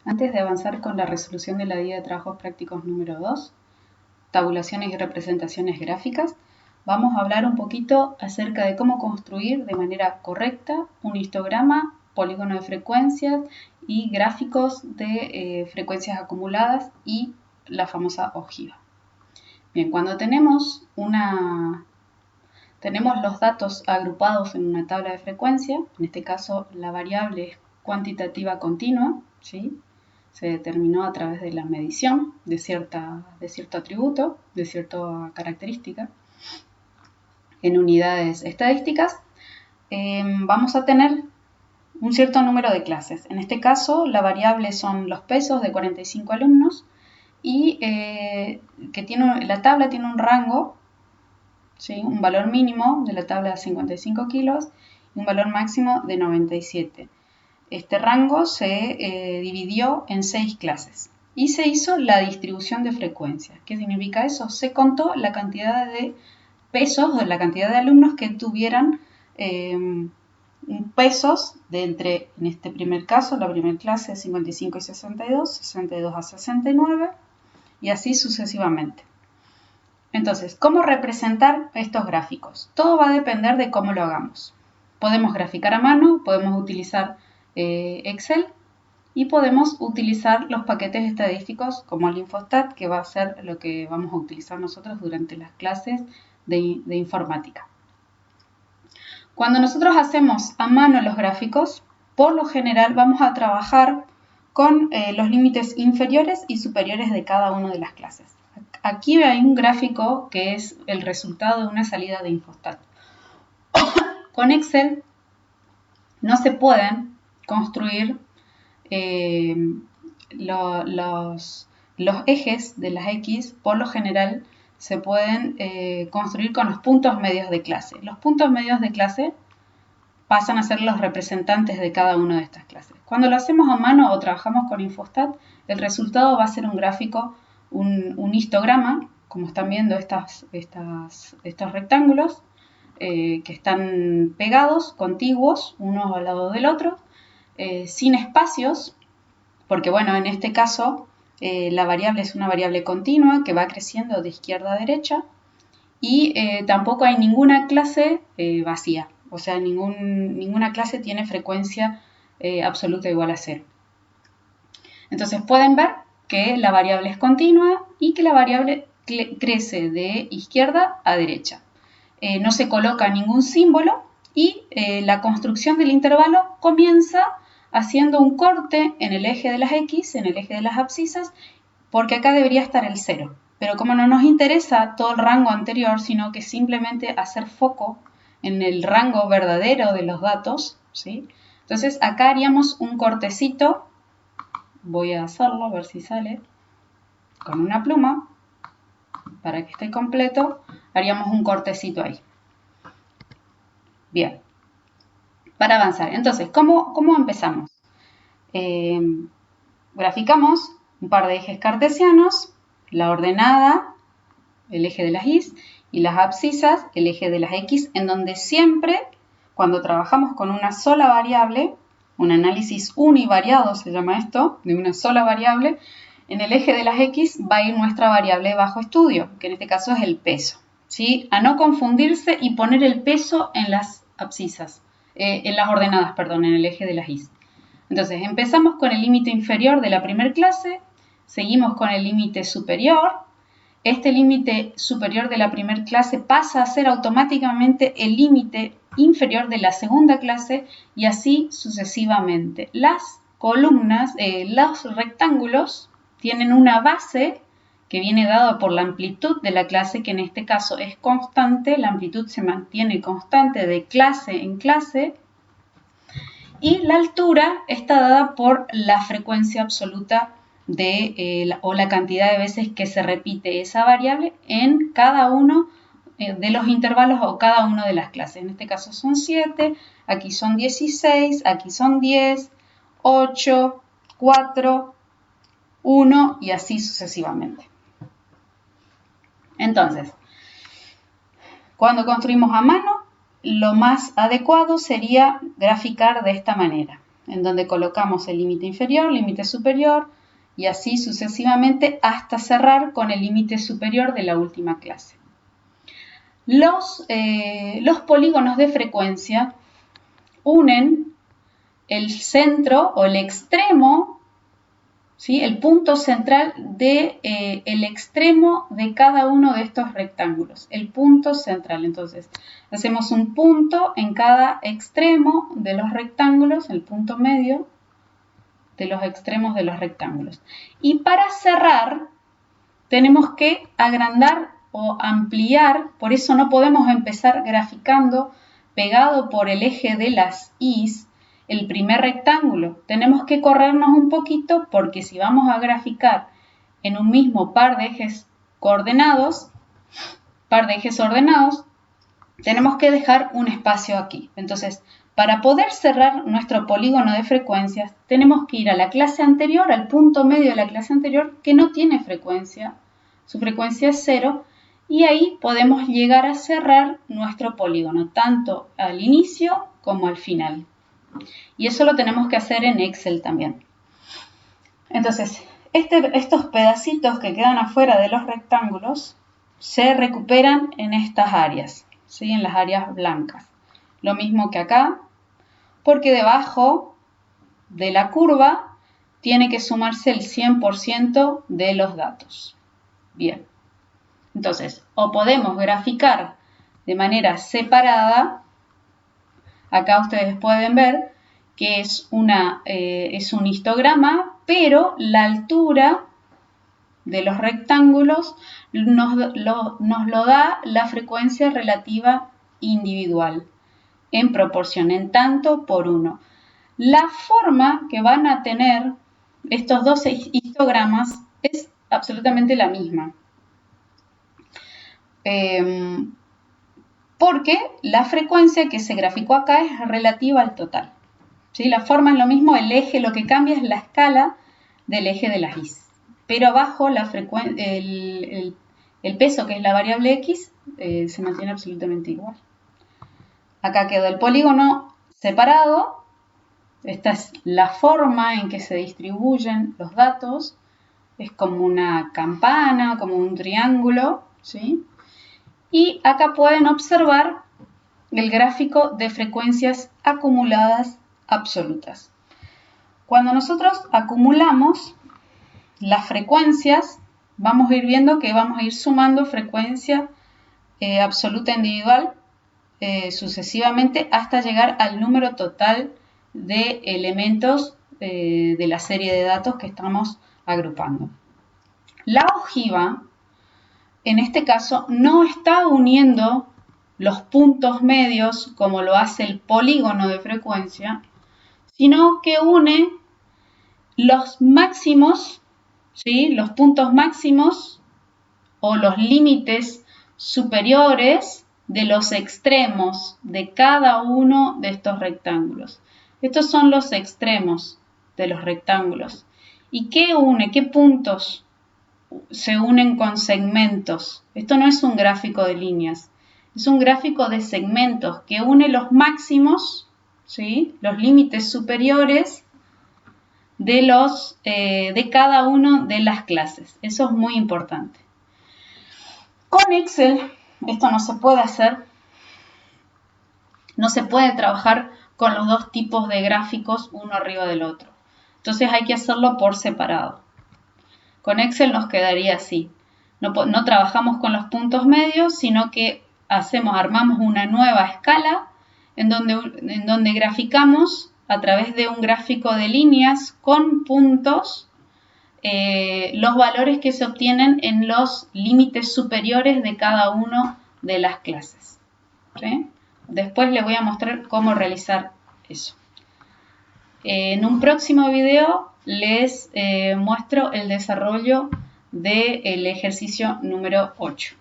Antes de avanzar con la resolución de la guía de trabajos prácticos número 2, tabulaciones y representaciones gráficas, vamos a hablar un poquito acerca de cómo construir de manera correcta un histograma, polígono de frecuencias y gráficos de frecuencias acumuladas y la famosa ojiva. Bien, cuando tenemos los datos agrupados en una tabla de frecuencia, en este caso la variable es cuantitativa continua, ¿sí? Se determinó a través de la medición de cierto atributo, de cierta característica, en unidades estadísticas, vamos a tener un cierto número de clases. En este caso, la variable son los pesos de 45 alumnos y la tabla tiene un rango, ¿sí? Un valor mínimo de la tabla de 55 kilos y un valor máximo de 97. Este rango se dividió en 6 clases y se hizo la distribución de frecuencias. ¿Qué significa eso? Se contó la cantidad de pesos o la cantidad de alumnos que tuvieran pesos de entre, en este primer caso, la primera clase 55 y 62, 62 a 69 y así sucesivamente. Entonces, ¿cómo representar estos gráficos? Todo va a depender de cómo lo hagamos. Podemos graficar a mano, podemos utilizar Excel y podemos utilizar los paquetes estadísticos como el Infostat, que va a ser lo que vamos a utilizar nosotros durante las clases de informática. Cuando nosotros hacemos a mano los gráficos, por lo general vamos a trabajar con los límites inferiores y superiores de cada una de las clases. Aquí hay un gráfico que es el resultado de una salida de Infostat. Con Excel no se pueden construir los ejes de las X, por lo general, se pueden construir con los puntos medios de clase. Los puntos medios de clase pasan a ser los representantes de cada una de estas clases. Cuando lo hacemos a mano o trabajamos con Infostat, el resultado va a ser un gráfico, un histograma, como están viendo estos rectángulos, que están pegados, contiguos, uno al lado del otro, sin espacios, porque bueno, en este caso la variable es una variable continua que va creciendo de izquierda a derecha y tampoco hay ninguna clase vacía, o sea, ninguna clase tiene frecuencia absoluta igual a 0. Entonces pueden ver que la variable es continua y que la variable crece de izquierda a derecha. No se coloca ningún símbolo y la construcción del intervalo comienza haciendo un corte en el eje de las X, en el eje de las abscisas, porque acá debería estar el 0. Pero como no nos interesa todo el rango anterior, sino que simplemente hacer foco en el rango verdadero de los datos, ¿sí? Entonces acá haríamos un cortecito, voy a hacerlo, a ver si sale, con una pluma, para que esté completo, haríamos un cortecito ahí. Bien, para avanzar. Entonces, ¿cómo empezamos? Graficamos un par de ejes cartesianos, la ordenada, el eje de las Y, y las abscisas, el eje de las X, en donde siempre, cuando trabajamos con una sola variable, un análisis univariado se llama esto, de una sola variable, en el eje de las X va a ir nuestra variable bajo estudio, que en este caso es el peso, ¿sí? A no confundirse y poner el peso en las abscisas, en las ordenadas, perdón, en el eje de las Y. Entonces, empezamos con el límite inferior de la primera clase, seguimos con el límite superior. Este límite superior de la primera clase pasa a ser automáticamente el límite inferior de la segunda clase y así sucesivamente. Las columnas, los rectángulos tienen una base que viene dada por la amplitud de la clase, que en este caso es constante, la amplitud se mantiene constante de clase en clase, y la altura está dada por la frecuencia absoluta o la cantidad de veces que se repite esa variable en cada uno de los intervalos o cada una de las clases. En este caso son 7, aquí son 16, aquí son 10, 8, 4, 1 y así sucesivamente. Entonces, cuando construimos a mano, lo más adecuado sería graficar de esta manera. en donde colocamos el límite inferior, límite superior y así sucesivamente hasta cerrar con el límite superior de la última clase. Los polígonos de frecuencia unen el centro o el extremo, ¿sí? El punto central del extremo de cada uno de estos rectángulos, el punto central. Entonces, hacemos un punto en cada extremo de los rectángulos, el punto medio de los extremos de los rectángulos. Y para cerrar, tenemos que agrandar o ampliar, por eso no podemos empezar graficando pegado por el eje de las Is el primer rectángulo. Tenemos que corrernos un poquito porque si vamos a graficar en un mismo par de ejes ordenados, tenemos que dejar un espacio aquí. Entonces, para poder cerrar nuestro polígono de frecuencias, tenemos que ir a la clase anterior, al punto medio de la clase anterior, que no tiene frecuencia. Su frecuencia es 0, y ahí podemos llegar a cerrar nuestro polígono, tanto al inicio como al final. Y eso lo tenemos que hacer en Excel también. Entonces, estos pedacitos que quedan afuera de los rectángulos se recuperan en estas áreas, ¿sí? En las áreas blancas. Lo mismo que acá, porque debajo de la curva tiene que sumarse el 100% de los datos. Bien. Entonces, o podemos graficar de manera separada. Acá ustedes pueden ver que es un histograma, pero la altura de los rectángulos nos lo da la frecuencia relativa individual en proporción, en tanto por 1. La forma que van a tener estos dos histogramas es absolutamente la misma. Porque la frecuencia que se graficó acá es relativa al total. ¿Sí? La forma es lo mismo, el eje lo que cambia es la escala del eje de las Is. Pero abajo el peso, que es la variable X, se mantiene absolutamente igual. Acá quedó el polígono separado. Esta es la forma en que se distribuyen los datos. Es como una campana, como un triángulo, ¿sí? Y acá pueden observar el gráfico de frecuencias acumuladas absolutas. Cuando nosotros acumulamos las frecuencias, vamos a ir viendo que vamos a ir sumando frecuencia absoluta individual sucesivamente hasta llegar al número total de elementos de la serie de datos que estamos agrupando. La ojiva, en este caso, no está uniendo los puntos medios como lo hace el polígono de frecuencia, sino que une los máximos, ¿sí? Los puntos máximos o los límites superiores de los extremos de cada uno de estos rectángulos. Estos son los extremos de los rectángulos. ¿Y qué une? ¿Qué puntos se unen con segmentos? Esto no es un gráfico de líneas, es un gráfico de segmentos que une los máximos, ¿sí? Los límites superiores de cada una de las clases. Eso es muy importante. Con Excel esto no se puede hacer, no se puede trabajar con los dos tipos de gráficos uno arriba del otro. Entonces hay que hacerlo por separado. Con Excel nos quedaría así. No trabajamos con los puntos medios, sino que armamos una nueva escala en donde graficamos a través de un gráfico de líneas con puntos los valores que se obtienen en los límites superiores de cada una de las clases. ¿Sí? Después les voy a mostrar cómo realizar eso. En un próximo video les muestro el desarrollo del ejercicio número 8.